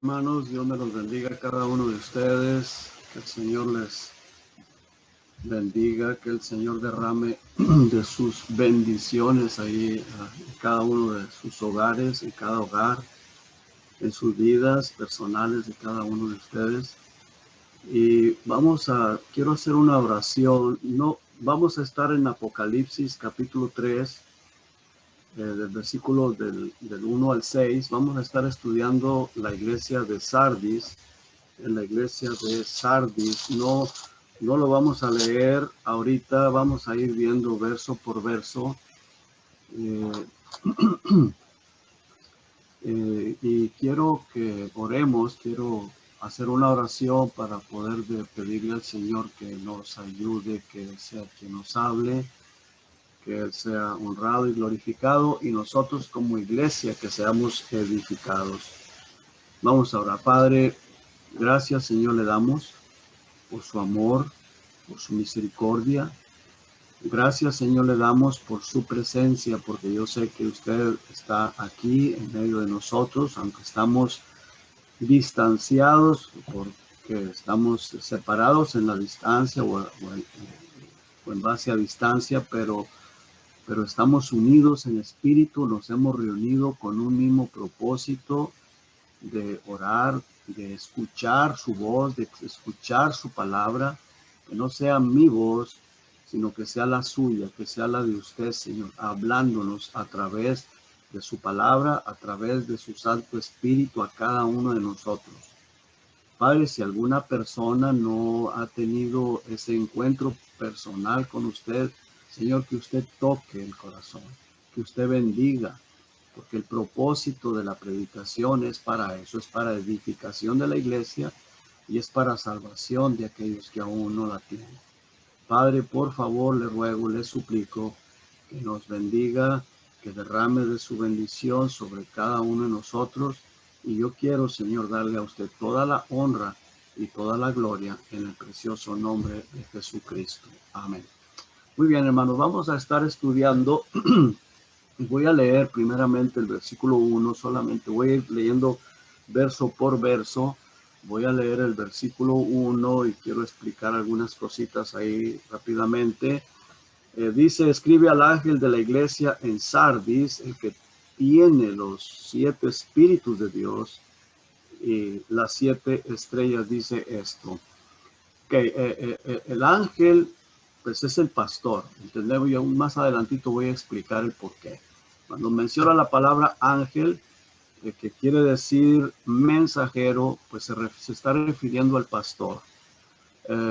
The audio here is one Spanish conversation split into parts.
Hermanos, Dios me los bendiga a cada uno de ustedes, que el Señor les bendiga, que el Señor derrame de sus bendiciones ahí en cada uno de sus hogares, en cada hogar, en sus vidas personales de cada uno de ustedes. Y quiero hacer una oración. No, vamos a estar en Apocalipsis capítulo 3, del versículo del 1 al 6. Vamos a estar estudiando la iglesia de Sardis. En la iglesia de Sardis, no lo vamos a leer ahorita, vamos a ir viendo verso por verso. Y quiero que oremos, quiero hacer una oración para poder pedirle al Señor que nos ayude, que sea quien nos hable, que Él sea honrado y glorificado, y nosotros como iglesia que seamos edificados. Vamos a orar. Padre, gracias Señor le damos por su amor, por su misericordia. Gracias Señor le damos por su presencia, porque yo sé que usted está aquí en medio de nosotros, aunque estamos distanciados, porque estamos separados en la distancia o en base a distancia, pero estamos unidos en espíritu, nos hemos reunido con un mismo propósito de orar, de escuchar su voz, de escuchar su palabra, que no sea mi voz, sino que sea la suya, que sea la de usted, Señor, hablándonos a través de su palabra, a través de su Santo Espíritu a cada uno de nosotros. Padre, si alguna persona no ha tenido ese encuentro personal con usted, Señor, que usted toque el corazón, que usted bendiga, porque el propósito de la predicación es para eso, es para edificación de la iglesia y es para salvación de aquellos que aún no la tienen. Padre, por favor, le ruego, le suplico que nos bendiga, que derrame de su bendición sobre cada uno de nosotros. Y yo quiero, Señor, darle a usted toda la honra y toda la gloria en el precioso nombre de Jesucristo. Amén. Muy bien, hermanos, vamos a estar estudiando. Voy a leer primeramente el versículo 1, solamente voy a ir leyendo verso por verso. Voy a leer el versículo 1 y quiero explicar algunas cositas ahí rápidamente. Dice, escribe al ángel de la iglesia en Sardis, el que tiene los 7 espíritus de Dios y las 7 estrellas, dice esto. El ángel, pues es el pastor, ¿entendemos? Y aún más adelantito voy a explicar el por qué. Cuando menciona la palabra ángel, que quiere decir mensajero, pues se está refiriendo al pastor.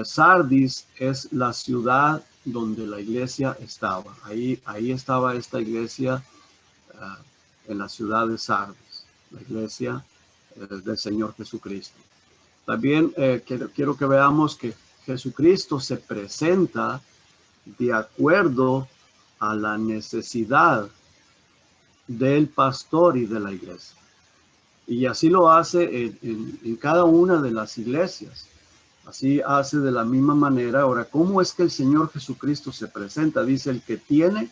Sardis es la ciudad donde la iglesia estaba. Ahí estaba esta iglesia, en la ciudad de Sardis, la iglesia del Señor Jesucristo. También quiero que veamos que Jesucristo se presenta de acuerdo a la necesidad del pastor y de la iglesia. Y así lo hace en cada una de las iglesias. Así hace de la misma manera. Ahora, ¿cómo es que el Señor Jesucristo se presenta? Dice, el que tiene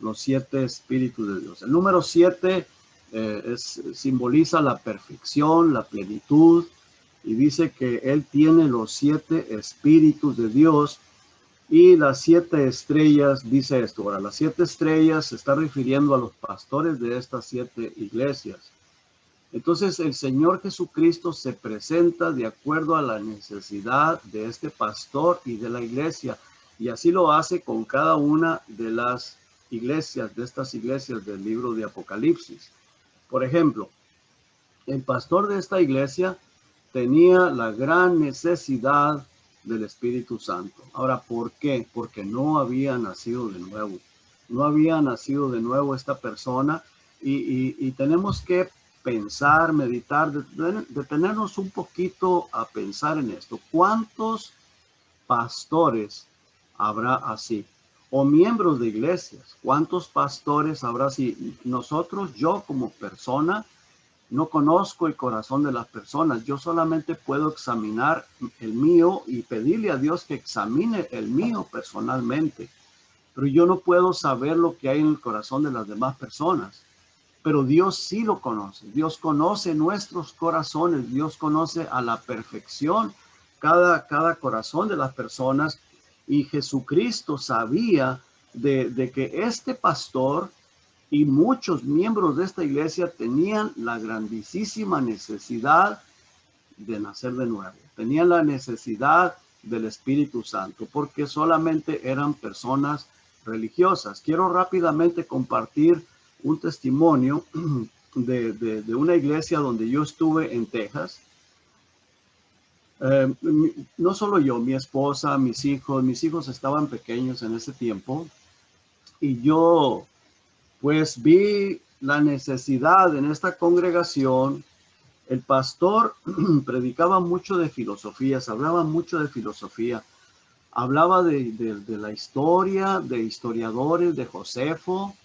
los 7 espíritus de Dios. El número 7 simboliza la perfección, la plenitud, y dice que Él tiene los 7 espíritus de Dios. Y las 7 estrellas, dice esto. Ahora, las 7 estrellas se está refiriendo a los pastores de estas 7 iglesias. Entonces, el Señor Jesucristo se presenta de acuerdo a la necesidad de este pastor y de la iglesia. Y así lo hace con cada una de las iglesias, de estas iglesias del libro de Apocalipsis. Por ejemplo, el pastor de esta iglesia tenía la gran necesidad del Espíritu Santo. Ahora, ¿por qué? Porque no había nacido de nuevo. No había nacido de nuevo esta persona y tenemos que pensar, meditar, detenernos un poquito a pensar en esto. ¿Cuántos pastores habrá así? O miembros de iglesias. ¿Cuántos pastores habrá así? Nosotros, yo como persona, no conozco el corazón de las personas. Yo solamente puedo examinar el mío y pedirle a Dios que examine el mío personalmente. Pero yo no puedo saber lo que hay en el corazón de las demás personas. pero Dios sí lo conoce. Dios conoce nuestros corazones. Dios conoce a la perfección cada corazón de las personas. Y Jesucristo sabía de que este pastor y muchos miembros de esta iglesia tenían la grandísima necesidad de nacer de nuevo. Tenían la necesidad del Espíritu Santo, porque solamente eran personas religiosas. Quiero rápidamente compartir un testimonio de una iglesia donde yo estuve en Texas. No solo yo, mi esposa, mis hijos estaban pequeños en ese tiempo, y yo pues vi la necesidad en esta congregación. El pastor predicaba mucho de filosofías, hablaba mucho de filosofía, hablaba de la historia, de historiadores, de Josefo,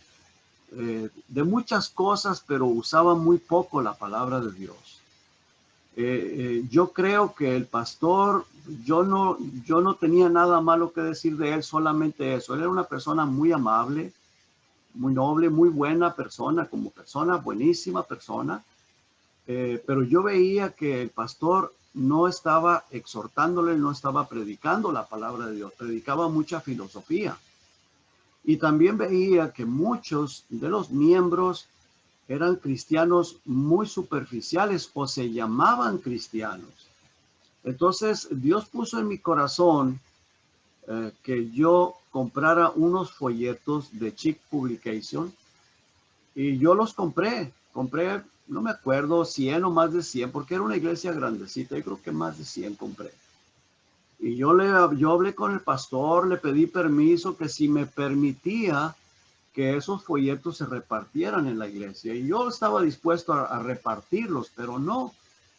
de muchas cosas, pero usaba muy poco la palabra de Dios. Yo creo que el pastor, yo no tenía nada malo que decir de él, solamente eso. Él era una persona muy amable, muy noble, muy buena persona, como persona, buenísima persona. Pero yo veía que el pastor no estaba exhortándole, no estaba predicando la palabra de Dios, predicaba mucha filosofía. Y también veía que muchos de los miembros eran cristianos muy superficiales o se llamaban cristianos. Entonces Dios puso en mi corazón que yo comprara unos folletos de Chick Publication, y yo los compré, no me acuerdo, 100 o más de 100, porque era una iglesia grandecita, yo creo que más de 100 compré. Y yo hablé con el pastor, le pedí permiso que si me permitía que esos folletos se repartieran en la iglesia. Y yo estaba dispuesto a repartirlos, pero no.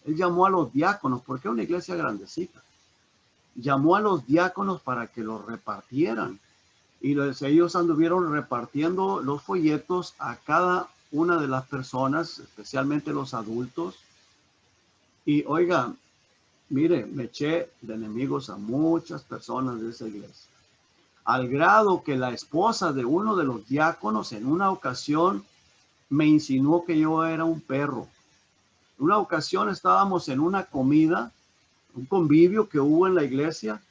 Él llamó a los diáconos, porque era una iglesia grandecita. Llamó a los diáconos para que los repartieran. Y ellos anduvieron repartiendo los folletos a cada una de las personas, especialmente los adultos. Y oiga, mire, me eché de enemigos a muchas personas de esa iglesia, al grado que la esposa de uno de los diáconos en una ocasión me insinuó que yo era un perro. Una ocasión estábamos en una comida, un convivio que hubo en la iglesia,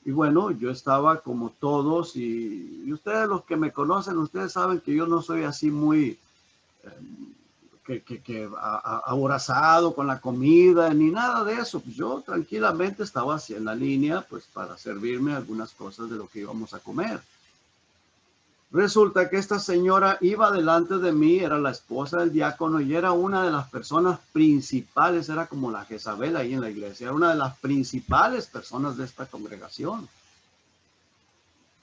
y bueno, yo estaba como todos, y ustedes los que me conocen, ustedes saben que yo no soy así muy aborazado con la comida, ni nada de eso. Pues yo tranquilamente estaba así en la línea, pues para servirme algunas cosas de lo que íbamos a comer. Resulta que esta señora iba delante de mí, era la esposa del diácono y era una de las personas principales, era como la Jezabel ahí en la iglesia, era una de las principales personas de esta congregación.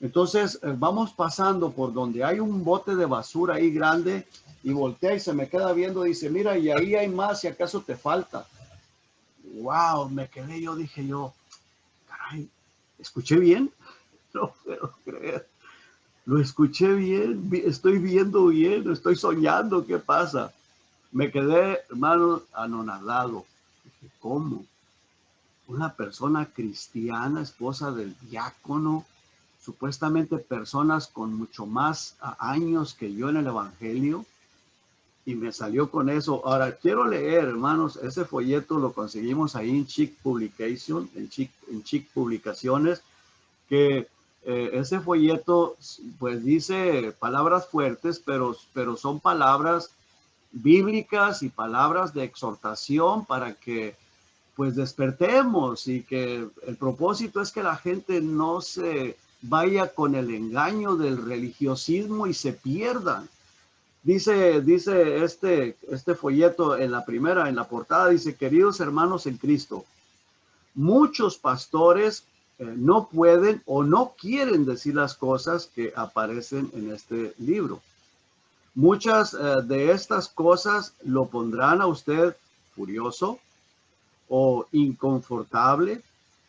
Entonces vamos pasando por donde hay un bote de basura ahí grande, y voltea y se me queda viendo y dice, mira, y ahí hay más, si acaso te falta. Wow, me quedé, dije yo, caray, ¿escuché bien? No puedo creer. Lo escuché bien, estoy viendo bien, estoy soñando, ¿qué pasa? Me quedé, hermano, anonadado. Dije, ¿cómo? Una persona cristiana, esposa del diácono, supuestamente personas con mucho más años que yo en el evangelio, y me salió con eso. Ahora, quiero leer, hermanos, ese folleto lo conseguimos ahí en Chick Publication, en Chick Publicaciones, que ese folleto pues dice palabras fuertes, pero son palabras bíblicas y palabras de exhortación para que pues despertemos, y que el propósito es que la gente no se vaya con el engaño del religiosismo y se pierdan. Dice este folleto en la portada, dice, queridos hermanos en Cristo, muchos pastores no pueden o no quieren decir las cosas que aparecen en este libro. Muchas de estas cosas lo pondrán a usted furioso o inconfortable.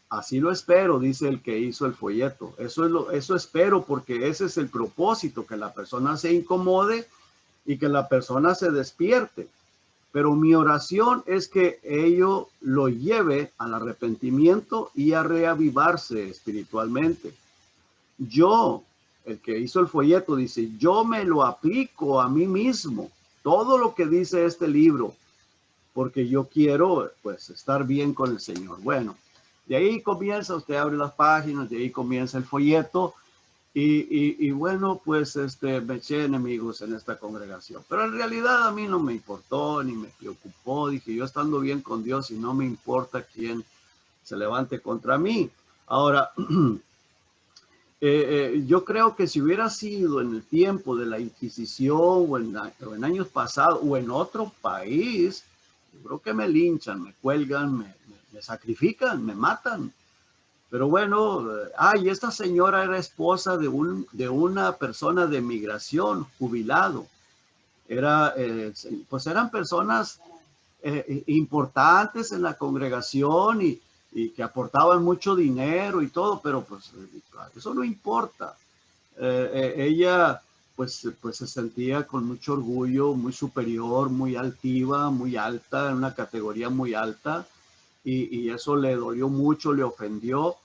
Así lo espero, dice el que hizo el folleto. Eso espero, porque ese es el propósito, que la persona se incomode y que la persona se despierte. Pero mi oración es que ello lo lleve al arrepentimiento y a reavivarse espiritualmente. Yo, el que hizo el folleto, dice, yo me lo aplico a mí mismo. todo lo que dice este libro, porque yo quiero, pues, estar bien con el Señor. Bueno, de ahí comienza, usted abre las páginas, de ahí comienza el folleto, y bueno, pues, me eché enemigos en esta congregación. Pero en realidad a mí no me importó, ni me preocupó. Dije, yo estando bien con Dios y no me importa quién se levante contra mí. Ahora, yo creo que si hubiera sido en el tiempo de la Inquisición o en años pasados o en otro país, yo creo que me linchan, me cuelgan, me sacrifican, me matan. Pero bueno, y esta señora era esposa de una persona de migración, jubilado. Pues eran personas importantes en la congregación y que aportaban mucho dinero y todo, pero pues eso no importa. Ella pues se sentía con mucho orgullo, muy superior, muy altiva, muy alta, en una categoría muy alta, y eso le dolió mucho, le ofendió.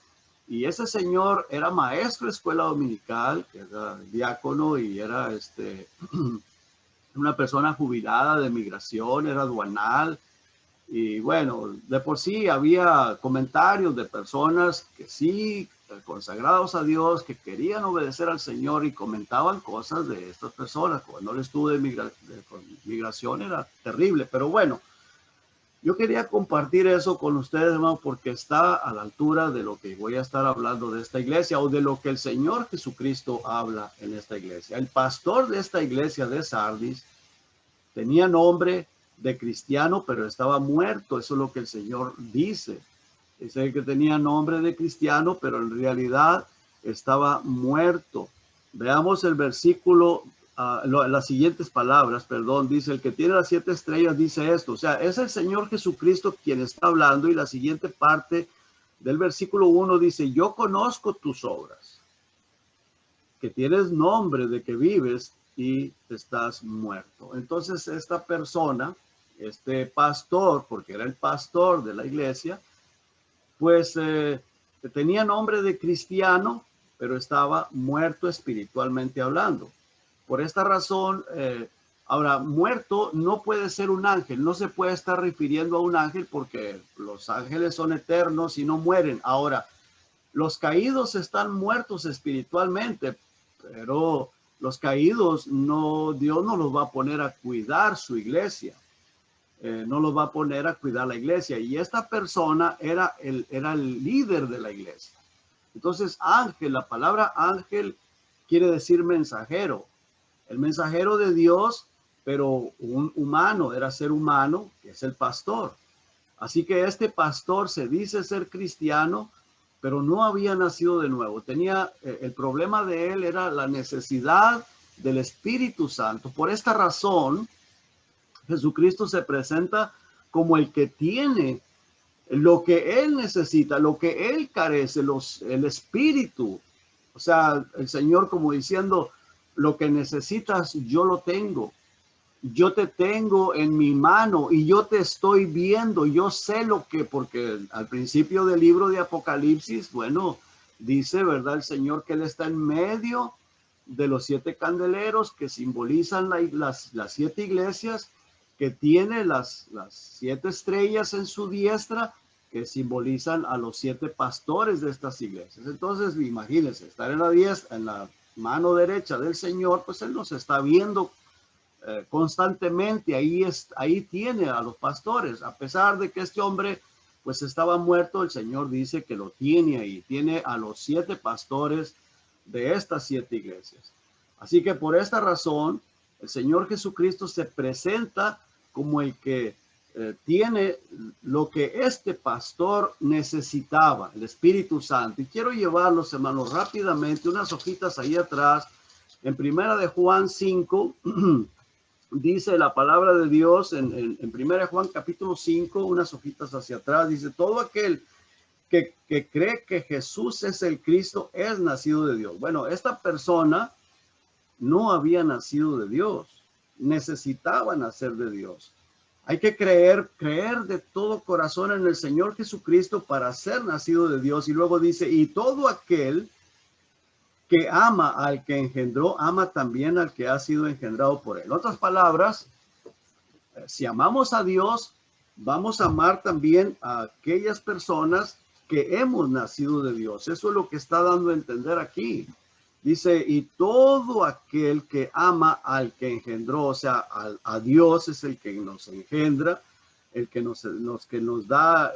Y ese señor era maestro de escuela dominical, que era diácono y era una persona jubilada de migración, era aduanal. Y bueno, de por sí había comentarios de personas que sí, consagrados a Dios, que querían obedecer al Señor y comentaban cosas de estas personas. Cuando él estuvo de migración era terrible, pero bueno, yo quería compartir eso con ustedes, hermano, porque está a la altura de lo que voy a estar hablando de esta iglesia o de lo que el Señor Jesucristo habla en esta iglesia. El pastor de esta iglesia de Sardis tenía nombre de cristiano, pero estaba muerto. Eso es lo que el Señor dice. Dice que tenía nombre de cristiano, pero en realidad estaba muerto. Veamos el versículo, las siguientes palabras, perdón, dice, el que tiene las 7 estrellas dice esto. O sea, es el Señor Jesucristo quien está hablando, y la siguiente parte del versículo 1 dice, yo conozco tus obras, que tienes nombre de que vives y estás muerto. Entonces esta persona, este pastor, porque era el pastor de la iglesia, pues tenía nombre de cristiano, pero estaba muerto espiritualmente hablando. Por esta razón, ahora, muerto no puede ser un ángel, no se puede estar refiriendo a un ángel porque los ángeles son eternos y no mueren. Ahora, los caídos están muertos espiritualmente, pero los caídos Dios no los va a poner a cuidar su iglesia. No los va a poner a cuidar la iglesia. Y esta persona era el líder de la iglesia. Entonces, ángel, la palabra ángel quiere decir mensajero. El mensajero de Dios, pero un humano, era ser humano, que es el pastor. Así que este pastor se dice ser cristiano, pero no había nacido de nuevo. El problema de él era la necesidad del Espíritu Santo. Por esta razón, Jesucristo se presenta como el que tiene lo que él necesita, lo que él carece, el Espíritu. O sea, el Señor como diciendo, lo que necesitas yo lo tengo. Yo te tengo en mi mano y yo te estoy viendo. Yo sé porque al principio del libro de Apocalipsis, bueno, dice, ¿verdad? El Señor que él está en medio de los 7 candeleros que simbolizan las 7 iglesias, que tiene las 7 estrellas en su diestra, que simbolizan a los 7 pastores de estas iglesias. Entonces, imagínense, estar en la mano derecha del Señor, pues él nos está viendo constantemente. Ahí tiene a los pastores. A pesar de que este hombre pues estaba muerto, el Señor dice que lo tiene ahí. Tiene a los 7 pastores de estas 7 iglesias. Así que por esta razón, el Señor Jesucristo se presenta como el que tiene lo que este pastor necesitaba, el Espíritu Santo. Y quiero llevarlos, hermanos, rápidamente, unas hojitas ahí atrás, en Primera de Juan 5, dice la palabra de Dios, en Primera de Juan capítulo 5, unas hojitas hacia atrás, dice, todo aquel que cree que Jesús es el Cristo es nacido de Dios. Bueno, esta persona no había nacido de Dios, necesitaba nacer de Dios. Hay que creer de todo corazón en el Señor Jesucristo para ser nacido de Dios. Y luego dice, y todo aquel que ama al que engendró, ama también al que ha sido engendrado por él. En otras palabras, si amamos a Dios, vamos a amar también a aquellas personas que hemos nacido de Dios. Eso es lo que está dando a entender aquí. Dice, y todo aquel que ama al que engendró, o sea, a Dios es el que nos engendra, el que nos da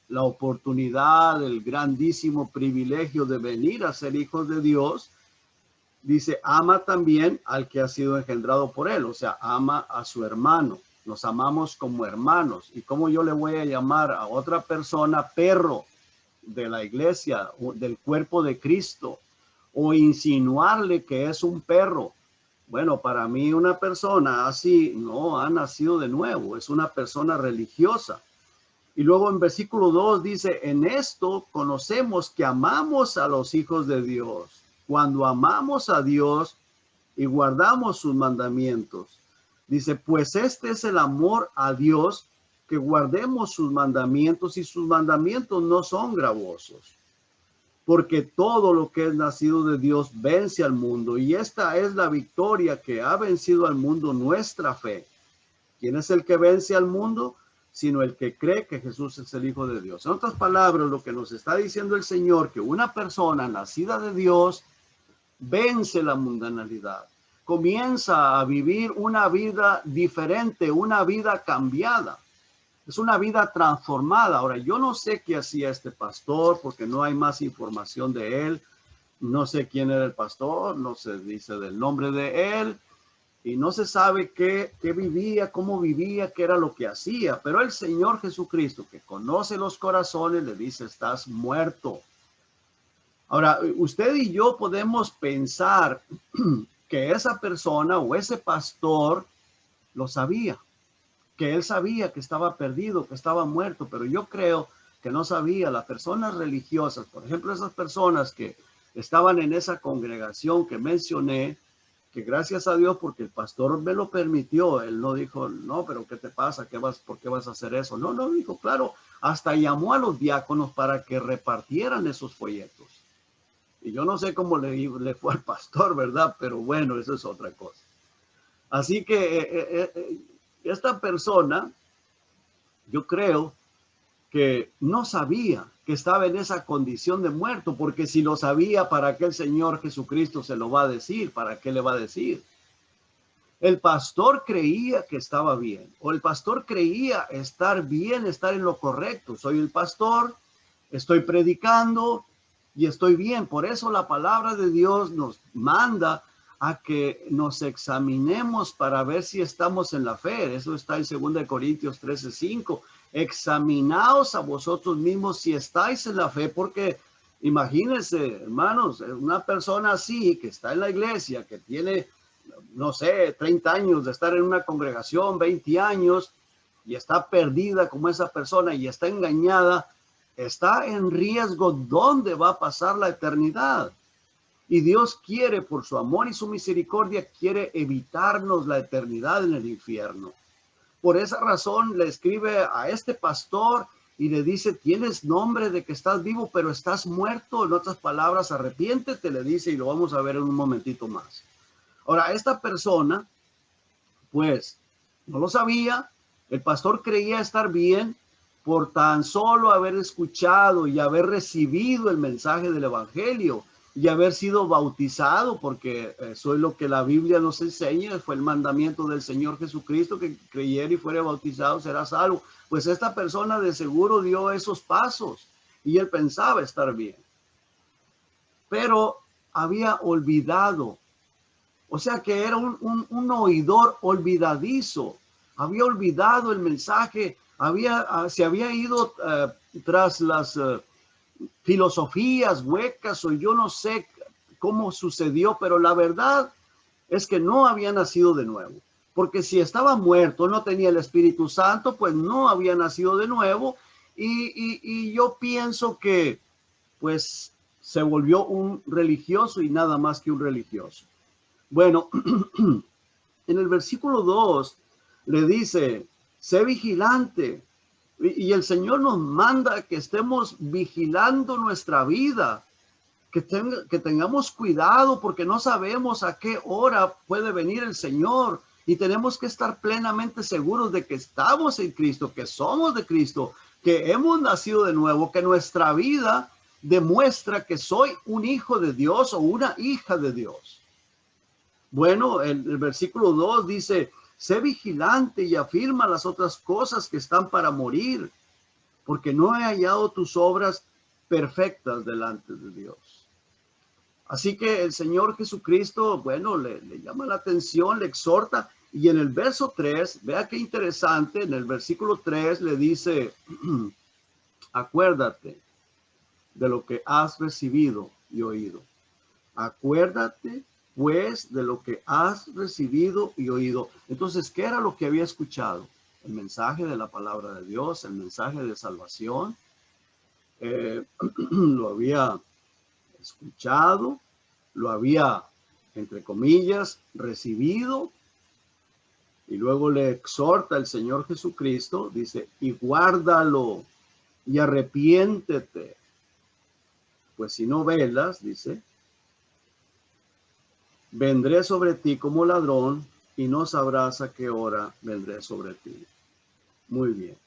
la oportunidad, el grandísimo privilegio de venir a ser hijos de Dios. Dice, ama también al que ha sido engendrado por él, o sea, ama a su hermano. Nos amamos como hermanos. ¿Y cómo yo le voy a llamar a otra persona perro de la iglesia, del cuerpo de Cristo, o insinuarle que es un perro? Bueno, para mí una persona así no ha nacido de nuevo, es una persona religiosa. Y luego en versículo 2 dice, en esto conocemos que amamos a los hijos de Dios, cuando amamos a Dios y guardamos sus mandamientos. Dice, pues este es el amor a Dios, que guardemos sus mandamientos, y sus mandamientos no son gravosos. Porque todo lo que es nacido de Dios vence al mundo, y esta es la victoria que ha vencido al mundo, nuestra fe. ¿Quién es el que vence al mundo? Sino el que cree que Jesús es el Hijo de Dios. En otras palabras, lo que nos está diciendo el Señor, que una persona nacida de Dios vence la mundanalidad, comienza a vivir una vida diferente, una vida cambiada. Es una vida transformada. Ahora, yo no sé qué hacía este pastor porque no hay más información de él. No sé quién era el pastor, no se dice del nombre de él. Y no se sabe qué vivía, cómo vivía, qué era lo que hacía. Pero el Señor Jesucristo, que conoce los corazones, le dice, estás muerto. Ahora, usted y yo podemos pensar que esa persona o ese pastor lo sabía, que él sabía que estaba perdido, que estaba muerto, pero yo creo que no sabía. Las personas religiosas, por ejemplo, esas personas que estaban en esa congregación que mencioné, que gracias a Dios porque el pastor me lo permitió, él no dijo, no, pero ¿qué te pasa? ¿Por qué vas a hacer eso? No, dijo, claro, hasta llamó a los diáconos para que repartieran esos folletos. Y yo no sé cómo le fue al pastor, ¿verdad? Pero bueno, eso es otra cosa. Así que esta persona, yo creo que no sabía que estaba en esa condición de muerto, porque si lo sabía, ¿para qué el Señor Jesucristo se lo va a decir? ¿Para qué le va a decir? El pastor creía que estaba bien, o el pastor creía estar bien, estar en lo correcto. Soy el pastor, estoy predicando y estoy bien. Por eso la palabra de Dios nos manda a que nos examinemos para ver si estamos en la fe. Eso está en 2 Corintios 13:5. Examinaos a vosotros mismos si estáis en la fe, porque imagínense, hermanos, una persona así que está en la iglesia, que tiene, no sé, 30 años de estar en una congregación, 20 años, y está perdida como esa persona y está engañada, está en riesgo. ¿Dónde va a pasar la eternidad? Y Dios quiere, por su amor y su misericordia, quiere evitarnos la eternidad en el infierno. Por esa razón le escribe a este pastor y le dice, tienes nombre de que estás vivo, pero estás muerto. En otras palabras, arrepiéntete, le dice, y lo vamos a ver en un momentito más. Ahora, esta persona, pues, no lo sabía. El pastor creía estar bien por tan solo haber escuchado y haber recibido el mensaje del evangelio y haber sido bautizado, porque eso es lo que la Biblia nos enseña. Fue el mandamiento del Señor Jesucristo, que creyera y fuera bautizado será salvo. Pues esta persona de seguro dio esos pasos y él pensaba estar bien, pero había olvidado. O sea que era un oidor olvidadizo. Había olvidado el mensaje, se había ido tras las filosofías huecas, o yo no sé cómo sucedió, pero la verdad es que no había nacido de nuevo. Porque si estaba muerto, no tenía el Espíritu Santo, pues no había nacido de nuevo. Y yo pienso que pues se volvió un religioso y nada más que un religioso. Bueno, en el versículo 2 le dice, sé vigilante. Y el Señor nos manda que estemos vigilando nuestra vida, que tengamos cuidado, porque no sabemos a qué hora puede venir el Señor. Y tenemos que estar plenamente seguros de que estamos en Cristo, que somos de Cristo, que hemos nacido de nuevo, que nuestra vida demuestra que soy un hijo de Dios o una hija de Dios. Bueno, el versículo 2 dice, sé vigilante y afirma las otras cosas que están para morir, porque no he hallado tus obras perfectas delante de Dios. Así que el Señor Jesucristo, bueno, le llama la atención, le exhorta. Y en el verso 3, vea qué interesante, en el versículo 3 le dice, acuérdate de lo que has recibido y oído. Acuérdate, pues, de lo que has recibido y oído. Entonces, ¿qué era lo que había escuchado? El mensaje de la palabra de Dios, el mensaje de salvación. Lo había escuchado, lo había, entre comillas, recibido. Y luego le exhorta el Señor Jesucristo, dice, y guárdalo y arrepiéntete. Pues si no velas, dice, vendré sobre ti como ladrón y no sabrás a qué hora vendré sobre ti. Muy bien.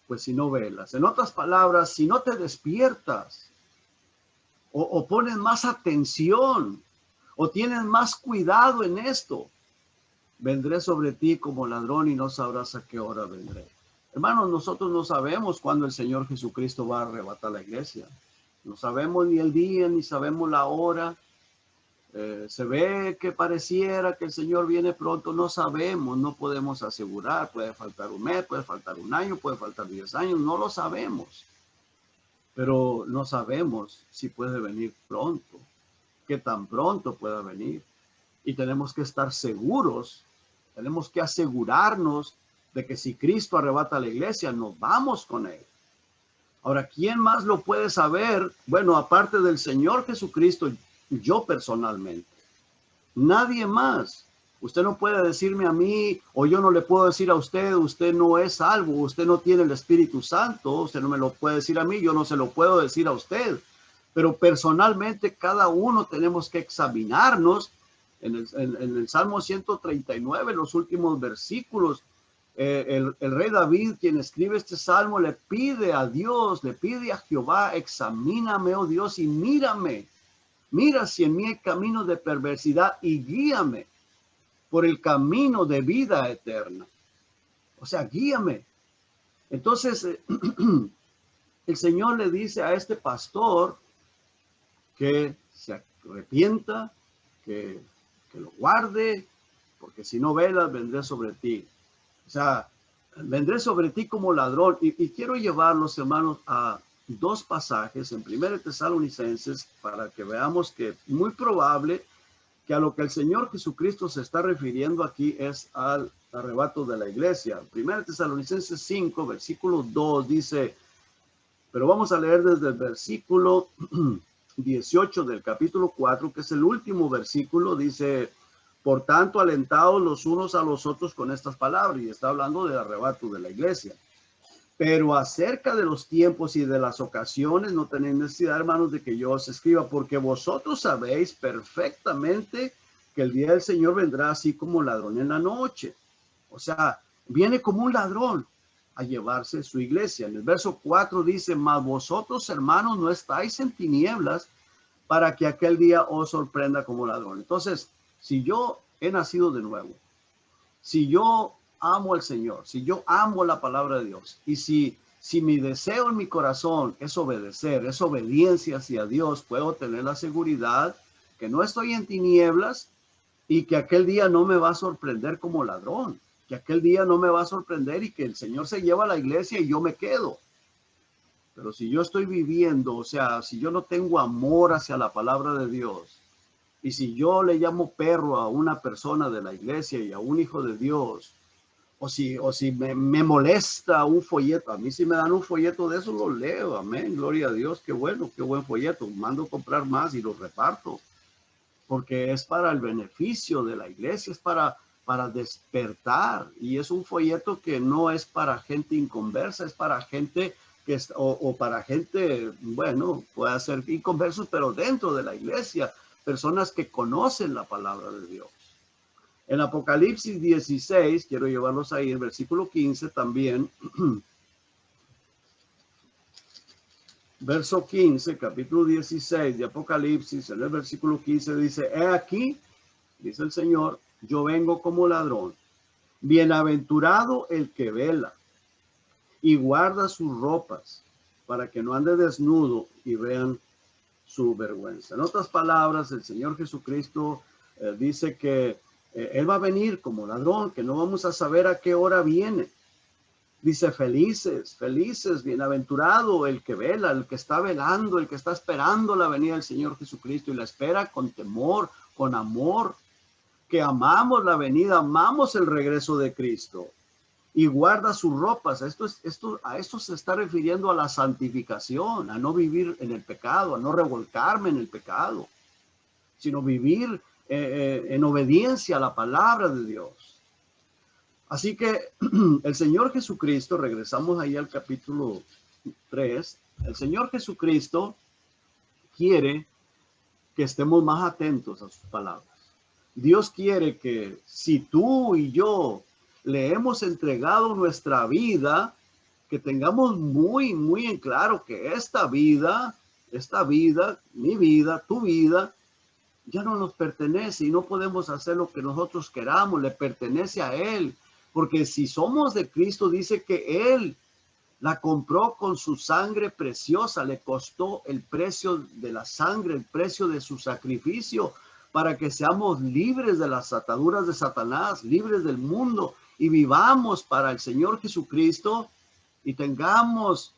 Pues si no velas. En otras palabras, si no te despiertas o pones más atención o tienes más cuidado en esto, vendré sobre ti como ladrón y no sabrás a qué hora vendré. Hermanos, nosotros no sabemos cuándo el Señor Jesucristo va a arrebatar la iglesia. No sabemos ni el día, ni sabemos la hora. Se ve que pareciera que el Señor viene pronto. No sabemos, no podemos asegurar. Puede faltar un mes, puede faltar un año, puede faltar 10 años. No lo sabemos. Pero no sabemos si puede venir pronto. Qué tan pronto pueda venir. Y tenemos que estar seguros. Tenemos que asegurarnos de que si Cristo arrebata la iglesia, nos vamos con él. Ahora, ¿quién más lo puede saber? Bueno, aparte del Señor Jesucristo, yo personalmente. Nadie más. Usted no puede decirme a mí, o yo no le puedo decir a usted, usted no es salvo, usted no tiene el Espíritu Santo, usted no me lo puede decir a mí, yo no se lo puedo decir a usted. Pero personalmente cada uno tenemos que examinarnos. En el Salmo 139, los últimos versículos, el rey David, quien escribe este salmo, le pide a Dios, le pide a Jehová, examíname, oh Dios, y mírame. Mira si en mí hay camino de perversidad y guíame por el camino de vida eterna. O sea, guíame. Entonces, el Señor le dice a este pastor que se arrepienta, que lo guarde, porque si no velas, vendré sobre ti. O sea, vendré sobre ti como ladrón. Y quiero llevarlos, hermanos, a dos pasajes en 1 Tesalonicenses para que veamos que es muy probable que a lo que el Señor Jesucristo se está refiriendo aquí es al arrebato de la iglesia. 1 Tesalonicenses 5, versículo 2 dice, pero vamos a leer desde el versículo 18 del capítulo 4, que es el último versículo, dice, por tanto, alentados los unos a los otros con estas palabras, y está hablando del arrebato de la iglesia. Pero acerca de los tiempos y de las ocasiones, no tenéis necesidad, hermanos, de que yo os escriba, porque vosotros sabéis perfectamente que el día del Señor vendrá así como ladrón en la noche. O sea, viene como un ladrón a llevarse su iglesia. En el verso 4 dice, mas vosotros, hermanos, no estáis en tinieblas para que aquel día os sorprenda como ladrón. Entonces, si yo he nacido de nuevo, si yo amo al Señor, si yo amo la palabra de Dios, y si mi deseo en mi corazón es obedecer, es obediencia hacia Dios, puedo tener la seguridad que no estoy en tinieblas y que aquel día no me va a sorprender como ladrón, que aquel día no me va a sorprender y que el Señor se lleva a la iglesia y yo me quedo. Pero si yo estoy viviendo, o sea, si yo no tengo amor hacia la palabra de Dios, y si yo le llamo perro a una persona de la iglesia y a un hijo de Dios, o si me molesta un folleto, a mí si me dan un folleto de eso lo leo, amén, gloria a Dios, qué bueno, qué buen folleto, mando a comprar más y lo reparto, porque es para el beneficio de la iglesia, es para despertar, y es un folleto que no es para gente inconversa, es para gente que es, o para gente, bueno, puede ser inconversos, pero dentro de la iglesia, personas que conocen la palabra de Dios. En Apocalipsis 16, quiero llevarlos ahí, el versículo 15 también. Verso 15, capítulo 16 de Apocalipsis, en el versículo 15 dice, he aquí, dice el Señor, yo vengo como ladrón. Bienaventurado el que vela y guarda sus ropas para que no ande desnudo y vean su vergüenza. En otras palabras, el Señor Jesucristo dice que Él va a venir como ladrón, que no vamos a saber a qué hora viene. Dice, felices, felices, bienaventurado el que vela, el que está velando, el que está esperando la venida del Señor Jesucristo y la espera con temor, con amor, que amamos la venida, amamos el regreso de Cristo y guarda sus ropas. A esto se está refiriendo a la santificación, a no vivir en el pecado, a no revolcarme en el pecado, sino vivir en obediencia a la palabra de Dios. Así que el Señor Jesucristo, regresamos ahí al capítulo 3, el Señor Jesucristo quiere que estemos más atentos a sus palabras. Dios quiere que si tú y yo le hemos entregado nuestra vida, que tengamos muy, muy en claro que esta vida, mi vida, tu vida, ya no nos pertenece y no podemos hacer lo que nosotros queramos, le pertenece a Él. Porque si somos de Cristo, dice que Él la compró con su sangre preciosa, le costó el precio de la sangre, el precio de su sacrificio, para que seamos libres de las ataduras de Satanás, libres del mundo y vivamos para el Señor Jesucristo y tengamos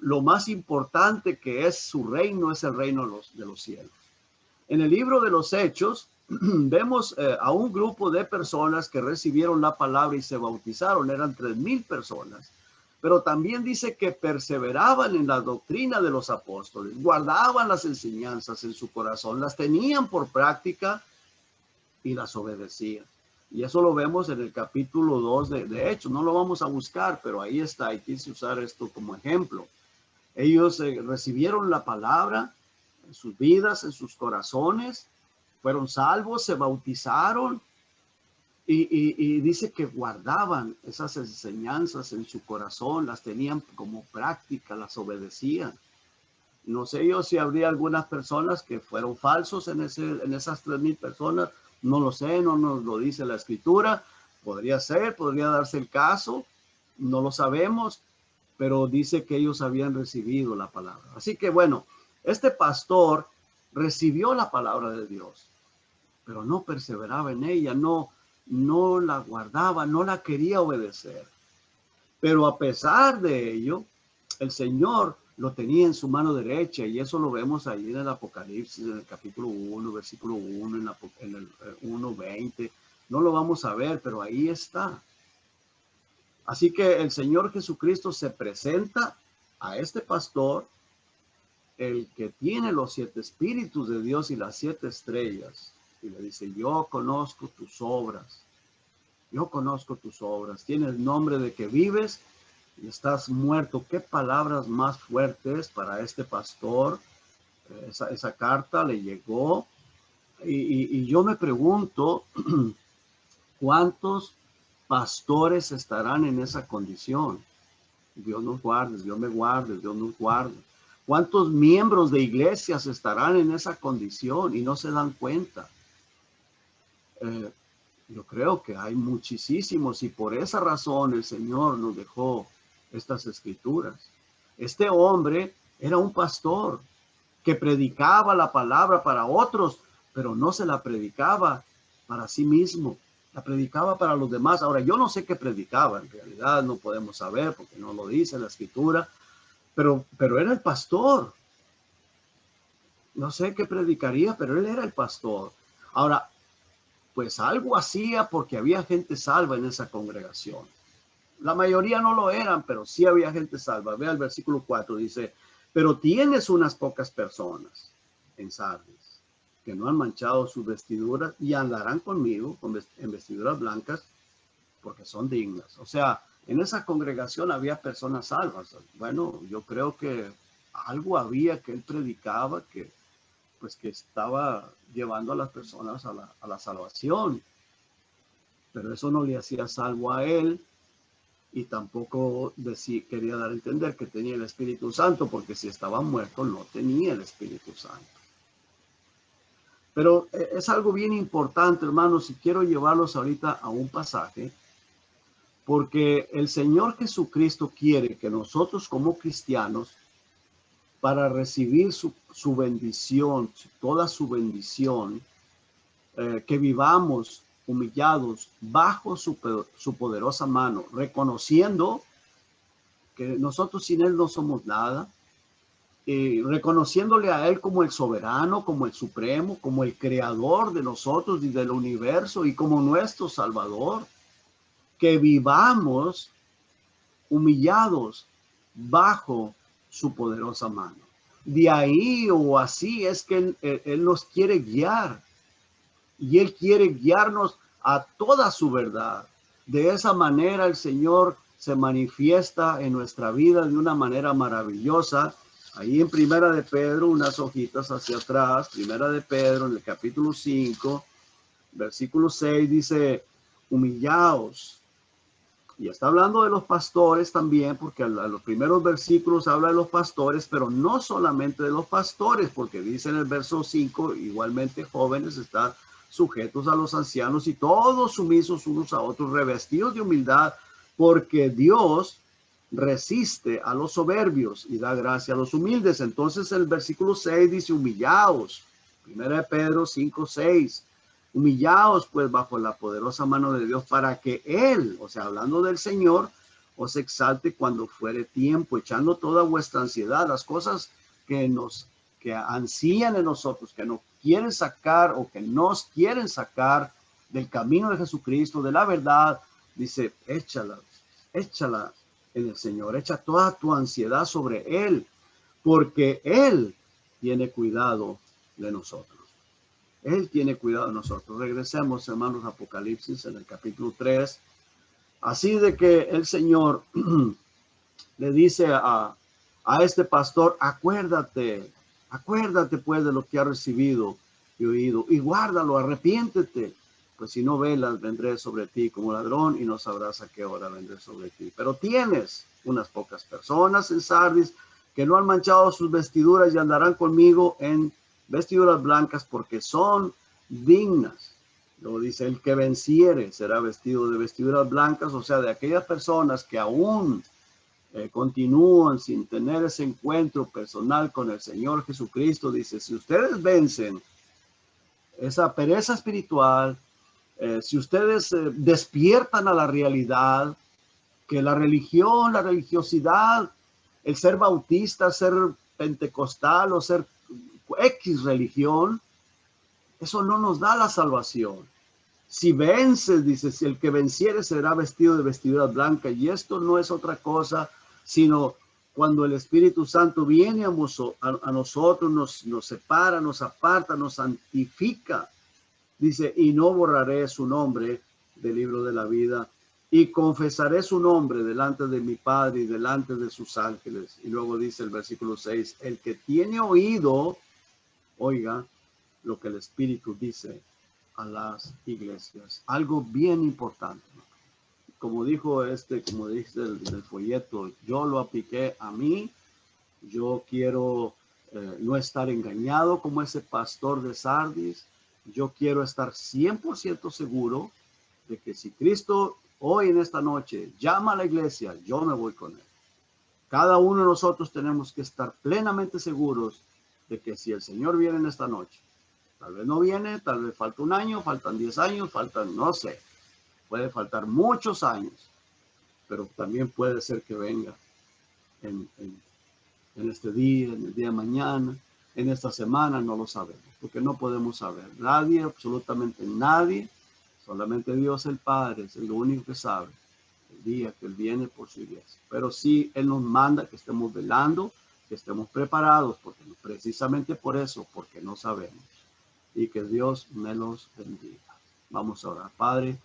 lo más importante que es su reino, es el reino de los cielos. En el libro de los Hechos, vemos a un grupo de personas que recibieron la palabra y se bautizaron. Eran 3,000 personas. Pero también dice que perseveraban en la doctrina de los apóstoles, guardaban las enseñanzas en su corazón, las tenían por práctica y las obedecían. Y eso lo vemos en el capítulo 2 de Hechos. No lo vamos a buscar, pero ahí está. Y quise usar esto como ejemplo. Ellos recibieron la palabra en sus vidas, en sus corazones, fueron salvos, se bautizaron y dice que guardaban esas enseñanzas en su corazón, las tenían como práctica, las obedecían. No sé yo si habría algunas personas que fueron falsos en esas 3,000 personas, no lo sé, no nos lo dice la Escritura, podría ser, podría darse el caso, no lo sabemos, pero dice que ellos habían recibido la palabra. Así que bueno, este pastor recibió la palabra de Dios, pero no perseveraba en ella, no la guardaba, no la quería obedecer. Pero a pesar de ello, el Señor lo tenía en su mano derecha y eso lo vemos ahí en el Apocalipsis, en el capítulo 1, versículo 1, en el 1:20. No lo vamos a ver, pero ahí está. Así que el Señor Jesucristo se presenta a este pastor, el que tiene los 7 espíritus de Dios y las 7 estrellas, y le dice, yo conozco tus obras, tienes nombre de que vives y estás muerto. Qué palabras más fuertes para este pastor. Esa carta le llegó y yo me pregunto, ¿cuántos pastores estarán en esa condición? Dios nos guarde, Dios me guarde, Dios nos guarde. ¿Cuántos miembros de iglesias estarán en esa condición y no se dan cuenta? Yo creo que hay muchísimos y por esa razón el Señor nos dejó estas escrituras. Este hombre era un pastor que predicaba la palabra para otros, pero no se la predicaba para sí mismo, la predicaba para los demás. Ahora, yo no sé qué predicaba, en realidad no podemos saber porque no lo dice la escritura, pero era el pastor. No sé qué predicaría, pero él era el pastor. Ahora, pues algo hacía porque había gente salva en esa congregación. La mayoría no lo eran, pero sí había gente salva. Vea el versículo 4, dice, pero tienes unas pocas personas en Sardis que no han manchado sus vestiduras y andarán conmigo en vestiduras blancas porque son dignas. O sea, en esa congregación había personas salvas. Bueno, yo creo que algo había que él predicaba que estaba llevando a las personas a la salvación. pero eso no le hacía salvo a él y tampoco quería dar a entender que tenía el Espíritu Santo, porque si estaba muerto no tenía el Espíritu Santo. Pero es algo bien importante, hermanos, y quiero llevarlos ahorita a un pasaje, porque el Señor Jesucristo quiere que nosotros como cristianos, para recibir su bendición, toda su bendición, que vivamos humillados bajo su poderosa mano, reconociendo que nosotros sin Él no somos nada, reconociéndole a Él como el soberano, como el supremo, como el creador de nosotros y del universo y como nuestro Salvador, que vivamos humillados bajo su poderosa mano. De ahí o así es que Él nos quiere guiar, y Él quiere guiarnos a toda su verdad. De esa manera el Señor se manifiesta en nuestra vida de una manera maravillosa. Ahí en Primera de Pedro, unas hojitas hacia atrás, Primera de Pedro, en el capítulo 5, versículo 6, dice, humillaos. Y está hablando de los pastores también, porque a los primeros versículos habla de los pastores, pero no solamente de los pastores, porque dice en el verso 5, igualmente jóvenes están sujetos a los ancianos y todos sumisos unos a otros, revestidos de humildad, porque Dios resiste a los soberbios y da gracia a los humildes. Entonces el versículo 6 dice, humillaos. Primera de Pedro 5, 6. Humillaos pues bajo la poderosa mano de Dios para que Él, o sea, hablando del Señor, os exalte cuando fuere tiempo, echando toda vuestra ansiedad, las cosas que ansían en nosotros, que nos quieren sacar o que nos quieren sacar del camino de Jesucristo, de la verdad, dice, échala en el Señor, echa toda tu ansiedad sobre Él, porque Él tiene cuidado de nosotros. Él tiene cuidado de nosotros. Regresemos, hermanos, a Apocalipsis en el capítulo 3. Así de que el Señor le dice a este pastor, acuérdate pues de lo que has recibido y oído y guárdalo, arrepiéntete. Pues si no velas, vendré sobre ti como ladrón y no sabrás a qué hora vendré sobre ti. Pero tienes unas pocas personas en Sardis que no han manchado sus vestiduras y andarán conmigo en vestiduras blancas porque son dignas. Luego dice, el que venciere será vestido de vestiduras blancas, o sea, de aquellas personas que aún continúan sin tener ese encuentro personal con el Señor Jesucristo. Dice, si ustedes vencen esa pereza espiritual, si ustedes despiertan a la realidad, que la religión, la religiosidad, el ser bautista, ser pentecostal o ser X religión, eso no nos da la salvación. Si vences, dice, si el que venciere será vestido de vestidura blanca, y esto no es otra cosa, sino cuando el Espíritu Santo viene a nosotros, nos separa, nos aparta, nos santifica. Dice, y no borraré su nombre del libro de la vida, y confesaré su nombre delante de mi Padre y delante de sus ángeles. Y luego dice el versículo 6, el que tiene oído, oiga lo que el Espíritu dice a las iglesias. Algo bien importante. Como dice el folleto, yo lo apliqué a mí. Yo quiero no estar engañado como ese pastor de Sardis. Yo quiero estar 100% seguro de que si Cristo hoy en esta noche llama a la iglesia, yo me voy con Él. Cada uno de nosotros tenemos que estar plenamente seguros de que si el Señor viene en esta noche, tal vez no viene, tal vez falta un año, faltan 10 años, faltan, no sé, puede faltar muchos años, pero también puede ser que venga en este día, en el día de mañana, en esta semana, no lo sabemos, porque no podemos saber. Nadie, absolutamente nadie, solamente Dios el Padre es el único que sabe el día que Él viene por su iglesia. Pero sí, Él nos manda que estemos velando, que estemos preparados, porque precisamente por eso, porque no sabemos. Y que Dios me los bendiga. Vamos a orar. Padre,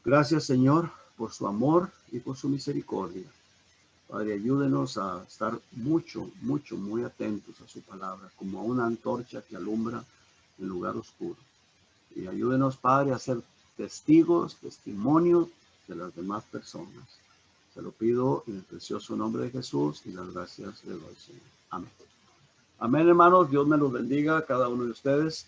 gracias Señor por su amor y por su misericordia. Padre, ayúdenos a estar muy atentos a su palabra, como a una antorcha que alumbra en lugar oscuro. Y ayúdenos, Padre, a ser testigos, testimonios de las demás personas. Se lo pido en el precioso nombre de Jesús y las gracias le doy, Señor. Amén. Amén, hermanos. Dios me los bendiga a cada uno de ustedes.